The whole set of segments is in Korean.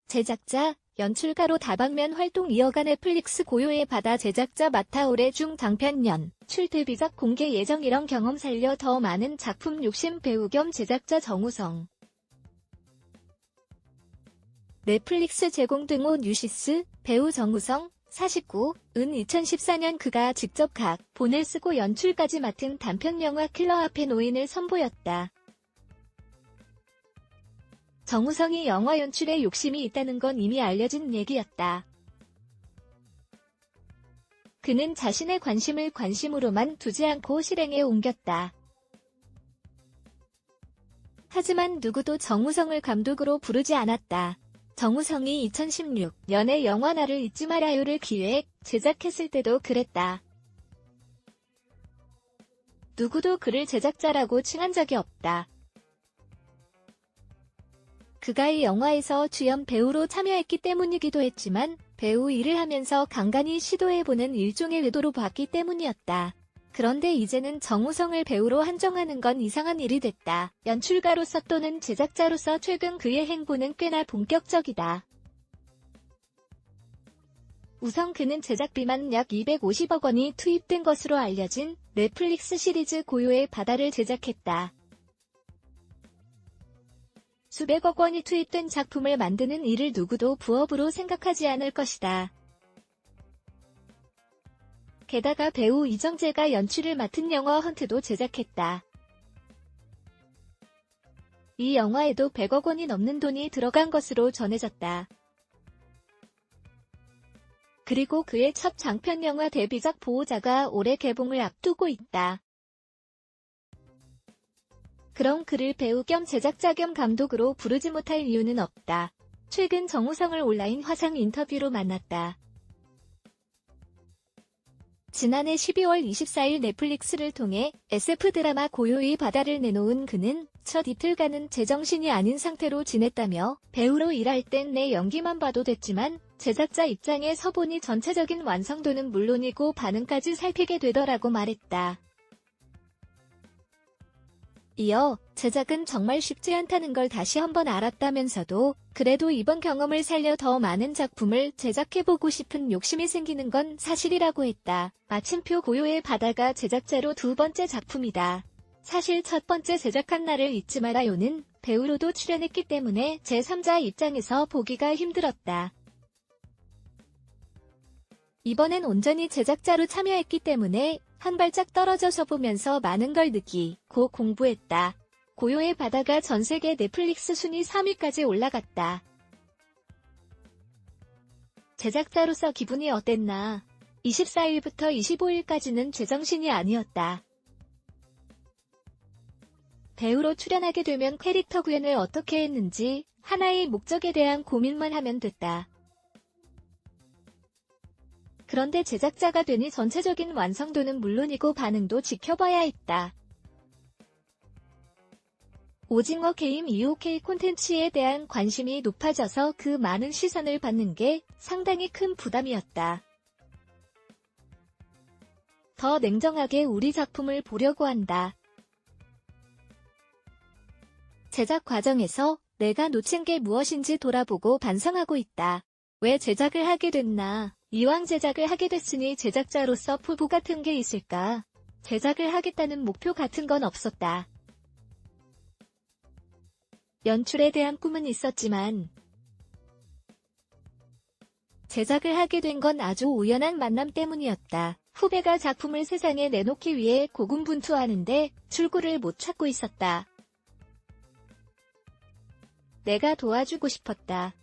제작자, 연출가로 다방면 활동 이어간 넷플릭스 고요의 바다 제작자 마타 올해 중 장편연, 데뷔작 공개 예정. 이런 경험 살려 더 많은 작품 욕심. 배우 겸 제작자 정우성. 넷플릭스 제공 등호 뉴시스, 배우 정우성, 49은 2014년 그가 직접 각본을 쓰고 연출까지 맡은 단편영화 킬러 앞에 노인을 선보였다. 정우성이 영화 연출에 욕심이 있다는 건 이미 알려진 얘기였다. 그는 자신의 관심을 관심으로만 두지 않고 실행에 옮겼다. 하지만 누구도 정우성을 감독으로 부르지 않았다. 정우성이 2016년에 영화 나를 잊지 말아요를 기획, 제작했을 때도 그랬다. 누구도 그를 제작자라고 칭한 적이 없다. 그가 이 영화에서 주연 배우로 참여했기 때문이기도 했지만 배우 일을 하면서 간간히 시도해보는 일종의 의도로 봤기 때문이었다. 그런데 이제는 정우성을 배우로 한정하는 건 이상한 일이 됐다. 연출가로서 또는 제작자로서 최근 그의 행보는 꽤나 본격적이다. 우선 그는 제작비만 약 250억 원이 투입된 것으로 알려진 넷플릭스 시리즈 고요의 바다를 제작했다. 수백억 원이 투입된 작품을 만드는 일을 누구도 부업으로 생각하지 않을 것이다. 게다가 배우 이정재가 연출을 맡은 영화 헌트도 제작했다. 이 영화에도 100억 원이 넘는 돈이 들어간 것으로 전해졌다. 그리고 그의 첫 장편 영화 데뷔작 보호자가 올해 개봉을 앞두고 있다. 그럼 그를 배우 겸 제작자 겸 감독으로 부르지 못할 이유는 없다. 최근 정우성을 온라인 화상 인터뷰로 만났다. 지난해 12월 24일 넷플릭스를 통해 SF 드라마 고요의 바다를 내놓은 그는 첫 이틀간은 제정신이 아닌 상태로 지냈다며 배우로 일할 땐 내 연기만 봐도 됐지만 제작자 입장에 서보니 전체적인 완성도는 물론이고 반응까지 살피게 되더라고 말했다. 이어 제작은 정말 쉽지 않다는 걸 다시 한번 알았다면서도 그래도 이번 경험을 살려 더 많은 작품을 제작해보고 싶은 욕심이 생기는 건 사실이라고 했다. 마침표 고요의 바다가 제작자로 두 번째 작품이다. 사실 첫 번째 제작한 나를 잊지 말아요는 배우로도 출연했기 때문에 제3자 입장에서 보기가 힘들었다. 이번엔 온전히 제작자로 참여했기 때문에 한 발짝 떨어져서 보면서 많은 걸 느끼고 공부했다. 고요의 바다가 전세계 넷플릭스 순위 3위까지 올라갔다. 제작자로서 기분이 어땠나? 24일부터 25일까지는 제정신이 아니었다. 배우로 출연하게 되면 캐릭터 구현을 어떻게 했는지 하나의 목적에 대한 고민만 하면 됐다. 그런데 제작자가 되니 전체적인 완성도는 물론이고 반응도 지켜봐야 했다. 오징어 게임 2OK 콘텐츠에 대한 관심이 높아져서 그 많은 시선을 받는 게 상당히 큰 부담이었다. 더 냉정하게 우리 작품을 보려고 한다. 제작 과정에서 내가 놓친 게 무엇인지 돌아보고 반성하고 있다. 왜 제작을 하게 됐나? 이왕 제작을 하게 됐으니 제작자로서 포부 같은 게 있을까? 제작을 하겠다는 목표 같은 건 없었다. 연출에 대한 꿈은 있었지만 제작을 하게 된 건 아주 우연한 만남 때문이었다. 후배가 작품을 세상에 내놓기 위해 고군분투하는데 출구를 못 찾고 있었다. 내가 도와주고 싶었다.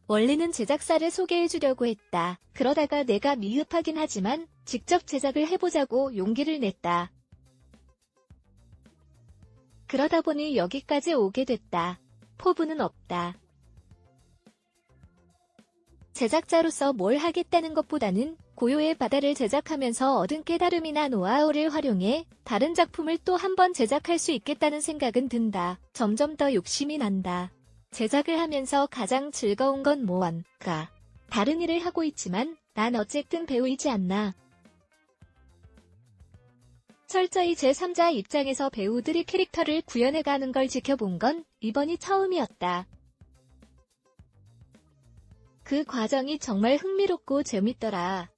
원래는 제작사를 소개해주려고 했다. 그러다가 내가 미흡하긴 하지만 직접 제작을 해보자고 용기를 냈다. 그러다 보니 여기까지 오게 됐다. 포부는 없다. 제작자로서 뭘 하겠다는 것보다는 고요의 바다를 제작하면서 얻은 깨달음이나 노하우를 활용해 다른 작품을 또 한 번 제작할 수 있겠다는 생각은 든다. 점점 더 욕심이 난다. 제작을 하면서 가장 즐거운 건 뭔가. 다른 일을 하고 있지만 난 어쨌든 배우이지 않나. 철저히 제3자 입장에서 배우들이 캐릭터를 구현해가는 걸 지켜본 건 이번이 처음이었다. 그 과정이 정말 흥미롭고 재밌더라.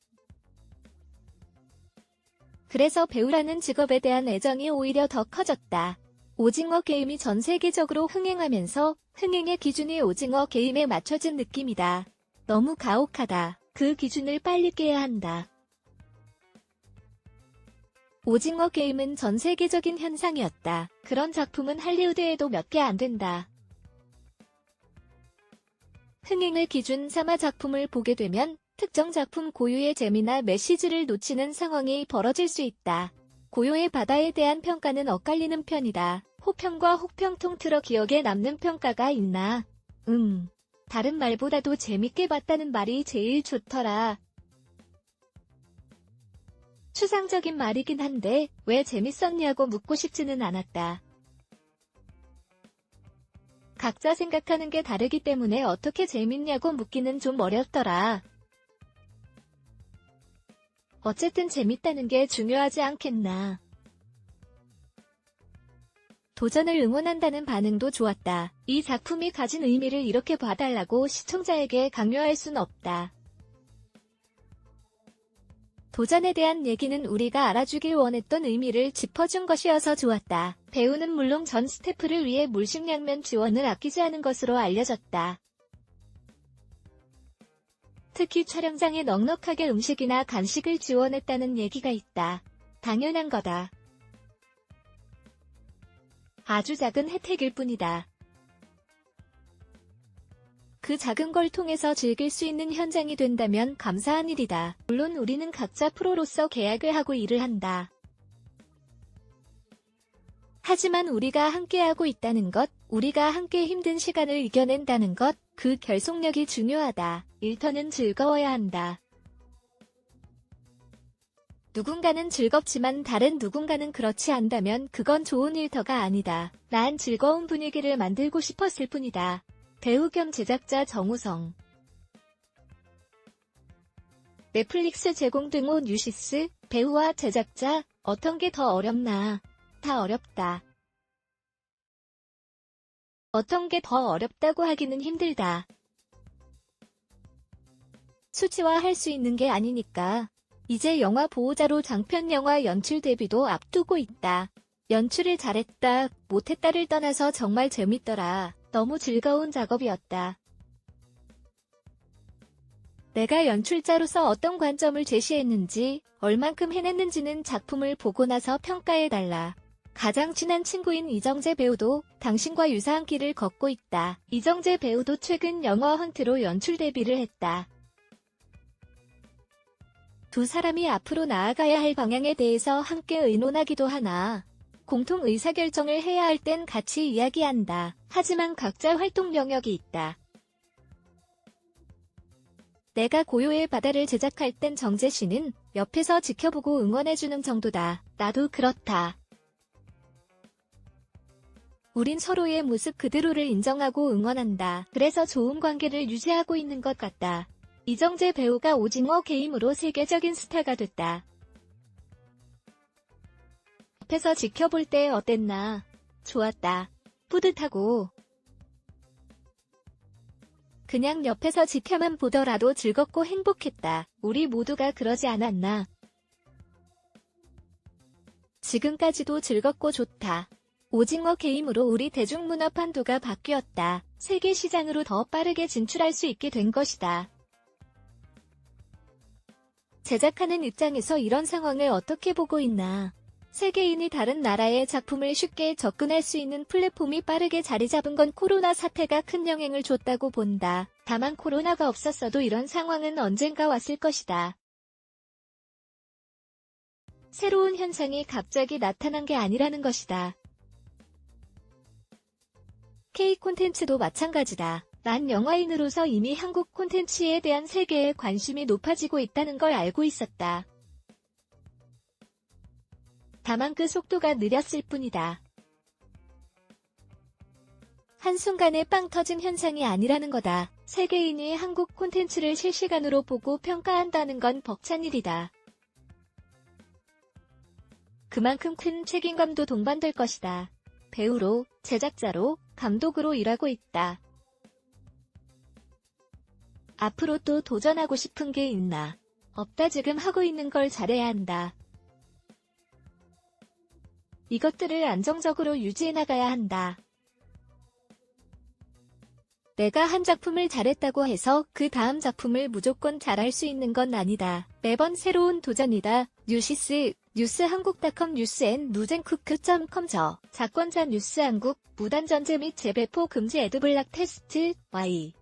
그래서 배우라는 직업에 대한 애정이 오히려 더 커졌다. 오징어 게임이 전 세계적으로 흥행하면서 흥행의 기준이 오징어 게임에 맞춰진 느낌이다. 너무 가혹하다. 그 기준을 빨리 깨야 한다. 오징어 게임은 전 세계적인 현상이었다. 그런 작품은 할리우드에도 몇 개 안 된다. 흥행을 기준 삼아 작품을 보게 되면 특정 작품 고유의 재미나 메시지를 놓치는 상황이 벌어질 수 있다. 고요의 바다에 대한 평가는 엇갈리는 편이다. 호평과 혹평 통틀어 기억에 남는 평가가 있나? 다른 말보다도 재밌게 봤다는 말이 제일 좋더라. 추상적인 말이긴 한데 왜 재밌었냐고 묻고 싶지는 않았다. 각자 생각하는 게 다르기 때문에 어떻게 재밌냐고 묻기는 좀 어렵더라. 어쨌든 재밌다는 게 중요하지 않겠나. 도전을 응원한다는 반응도 좋았다. 이 작품이 가진 의미를 이렇게 봐달라고 시청자에게 강요할 순 없다. 도전에 대한 얘기는 우리가 알아주길 원했던 의미를 짚어준 것이어서 좋았다. 배우는 물론 전 스태프를 위해 물식량면 지원을 아끼지 않은 것으로 알려졌다. 특히 촬영장에 넉넉하게 음식이나 간식을 지원했다는 얘기가 있다. 당연한 거다. 아주 작은 혜택일 뿐이다. 그 작은 걸 통해서 즐길 수 있는 현장이 된다면 감사한 일이다. 물론 우리는 각자 프로로서 계약을 하고 일을 한다. 하지만 우리가 함께하고 있다는 것, 우리가 함께 힘든 시간을 이겨낸다는 것, 그 결속력이 중요하다. 일터는 즐거워야 한다. 누군가는 즐겁지만 다른 누군가는 그렇지 않다면 그건 좋은 일터가 아니다. 난 즐거운 분위기를 만들고 싶었을 뿐이다. 배우 겸 제작자 정우성. 넷플릭스 제공 등호 뉴시스, 배우와 제작자, 어떤 게 더 어렵나? 다 어렵다. 어떤 게 더 어렵다고 하기는 힘들다. 수치화할 수 있는 게 아니니까. 이제 영화 보호자로 장편 영화 연출 데뷔도 앞두고 있다. 연출을 잘했다, 못했다를 떠나서 정말 재밌더라. 너무 즐거운 작업이었다. 내가 연출자로서 어떤 관점을 제시했는지, 얼만큼 해냈는지는 작품을 보고 나서 평가해달라. 가장 친한 친구인 이정재 배우도 당신과 유사한 길을 걷고 있다. 이정재 배우도 최근 영화 헌트로 연출 데뷔를 했다. 두 사람이 앞으로 나아가야 할 방향에 대해서 함께 의논하기도 하나. 공통 의사결정을 해야 할 땐 같이 이야기한다. 하지만 각자 활동 영역이 있다. 내가 고요의 바다를 제작할 땐 정재 씨는 옆에서 지켜보고 응원해주는 정도다. 나도 그렇다. 우린 서로의 모습 그대로를 인정하고 응원한다. 그래서 좋은 관계를 유지하고 있는 것 같다. 이정재 배우가 오징어 게임으로 세계적인 스타가 됐다. 옆에서 지켜볼 때 어땠나? 좋았다. 뿌듯하고. 그냥 옆에서 지켜만 보더라도 즐겁고 행복했다. 우리 모두가 그러지 않았나? 지금까지도 즐겁고 좋다. 오징어 게임으로 우리 대중문화 판도가 바뀌었다. 세계 시장으로 더 빠르게 진출할 수 있게 된 것이다. 제작하는 입장에서 이런 상황을 어떻게 보고 있나? 세계인이 다른 나라의 작품을 쉽게 접근할 수 있는 플랫폼이 빠르게 자리 잡은 건 코로나 사태가 큰 영향을 줬다고 본다. 다만 코로나가 없었어도 이런 상황은 언젠가 왔을 것이다. 새로운 현상이 갑자기 나타난 게 아니라는 것이다. K 콘텐츠도 마찬가지다. 난 영화인으로서 이미 한국 콘텐츠에 대한 세계의 관심이 높아지고 있다는 걸 알고 있었다. 다만 그 속도가 느렸을 뿐이다. 한순간에 빵 터진 현상이 아니라는 거다. 세계인이 한국 콘텐츠를 실시간으로 보고 평가한다는 건 벅찬 일이다. 그만큼 큰 책임감도 동반될 것이다. 배우로, 제작자로, 감독으로 일하고 있다. 앞으로 또 도전하고 싶은 게 있나? 없다. 지금 하고 있는 걸 잘해야 한다. 이것들을 안정적으로 유지해 나가야 한다. 내가 한 작품을 잘했다고 해서 그 다음 작품을 무조건 잘할 수 있는 건 아니다. 매번 새로운 도전이다. 뉴시스, 뉴스한국.com 뉴스앤누젠쿠크.com 저 작권자 뉴스한국 무단전제 및 재배포 금지 애드블락 테스트 Y